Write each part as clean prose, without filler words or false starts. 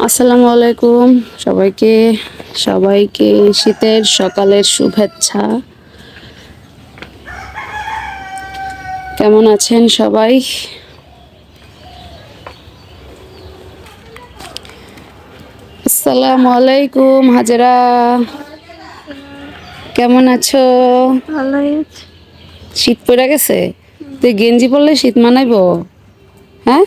আসসালামু আলাইকুম সবাইকে সবাইকে শীতের সকালের শুভেচ্ছা। কেমন আছেন সবাই? আসসালামু আলাইকুম হাজেরা, কেমন আছো? ভালোই আছি। শীত পড়ে গেছে, তুই গেঞ্জি পরলে শীত মানাইবো? হ্যাঁ,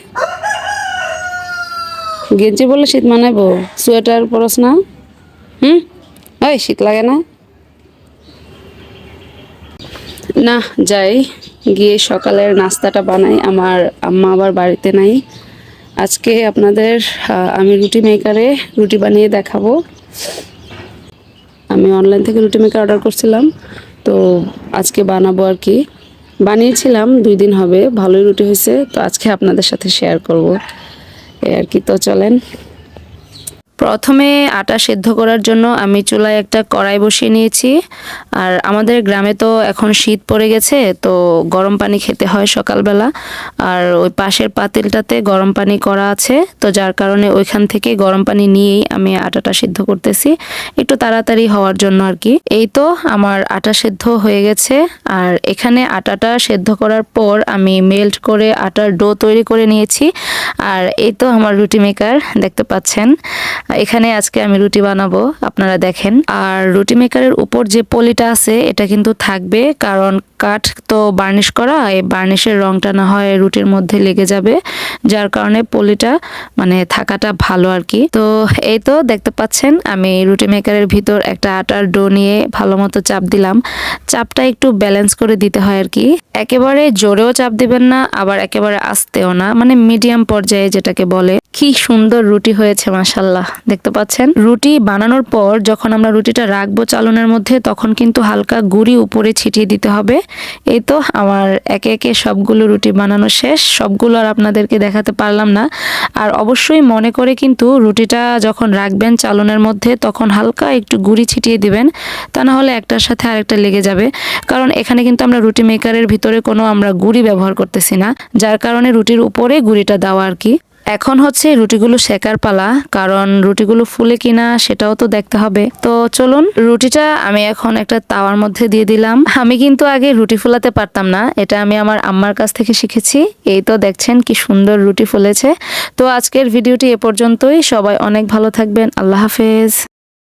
গেঞ্জি পরলে শীত মানাইবো? সোয়েটার পরস না? ওই শীত লাগে না? না, যাই গিয়ে সকালের নাস্তাটা বানাই। আমার আম্মা আবার বাড়িতে নাই আজকে। আপনাদের আমি রুটি মেকারে রুটি বানিয়ে দেখাবো। আমি অনলাইন থেকে রুটি মেকার অর্ডার করছিলাম, তো আজকে বানাবো আর কি। বানিয়েছিলাম 2 দিন হবে, ভালোই রুটি হয়েছে, তো আজকে আপনাদের সাথে শেয়ার করব এই আর কি। তো চলেন। প্রথমে আটা সেদ্ধ করার জন্য আমি চুলায় একটা কড়াই বসিয়ে নিয়েছি। আর আমাদের গ্রামে তো এখন শীত পড়ে গেছে, তো গরম পানি খেতে হয় সকালবেলা। আর ওই পাশের পাতিলটাতে গরম পানি করা আছে, তো যার কারণে ওইখান থেকে গরম পানি নিয়েই আমি আটাটা সিদ্ধ করতেছি, একটু তাড়াতাড়ি হওয়ার জন্য আর কি। এই তো আমার আটা সেদ্ধ হয়ে গেছে। আর এখানে আটাটা সেদ্ধ করার পর আমি মেল্ট করে আটার ডো তৈরি করে নিয়েছি। আর এই তো আমার রুটি মেকার দেখতে পাচ্ছেন। এখানে আজকে আমি রুটি বানাবো, আপনারা দেখেন। আর রুটি মেকারের উপর যে পলিটা আছে এটা কিন্তু থাকবে, কারণ কাঠ তো বার্নিশ করা, এই বার্নিশের রংটা না হয় রুটির মধ্যে লেগে যাবে, যার কারণে পলিটা মানে থাকাটা ভালো আর কি। তো এই তো দেখতে পাচ্ছেন আমি রুটি মেকারের ভিতর একটা আটার ডো নিয়ে ভালো মতো চাপ দিলাম। চাপটা একটু ব্যালেন্স করে দিতে হয় আর কি। একেবারে জোরেও চাপ দিবেন না, আবার একেবারে আস্তেও না, মানে মিডিয়াম পর্যায়ে যেটাকে বলে। কি সুন্দর রুটি হয়েছে মাশাল্লাহ, দেখতে পাচ্ছেন। রুটি বানানোর পর যখন আমরা রুটিটা রাখবো চালনের মধ্যে, তখন কিন্তু হালকা গুঁড়ি উপরে ছিটিয়ে দিতে হবে। এই তো আমার একে একে সবগুলো রুটি বানানো শেষ। সবগুলো আর আপনাদেরকে দেখাতে পারলাম না। আর অবশ্যই মনে করে কিন্তু রুটিটা যখন রাখবেন চালনের মধ্যে, তখন হালকা একটু গুঁড়ি ছিটিয়ে দিবেন, তা না হলে একটার সাথে আরেকটা লেগে যাবে। কারণ এখানে কিন্তু আমরা রুটি মেকারের ভিতরে কোনো আমরা গুঁড়ি ব্যবহার করতেছি না, যার কারণে রুটির উপরে গুঁড়িটা দেওয়া আর কি। এখন হচ্ছে রুটিগুলো সেকার পালা, কারণ রুটিগুলো ফুলে কিনা সেটাও তো দেখতে হবে। তো চলুন, রুটিটা আমি এখন একটা তাওয়ার মধ্যে দিয়ে দিলাম। আমি কিন্তু আগে রুটি ফুলাতে পারতাম না, এটা আমি আমার আম্মার কাছ থেকে শিখেছি। এই তো দেখছেন কি সুন্দর রুটি ফুলেছে। তো আজকের ভিডিওটি এ পর্যন্তই। সবাই অনেক ভালো থাকবেন। আল্লাহ হাফেজ।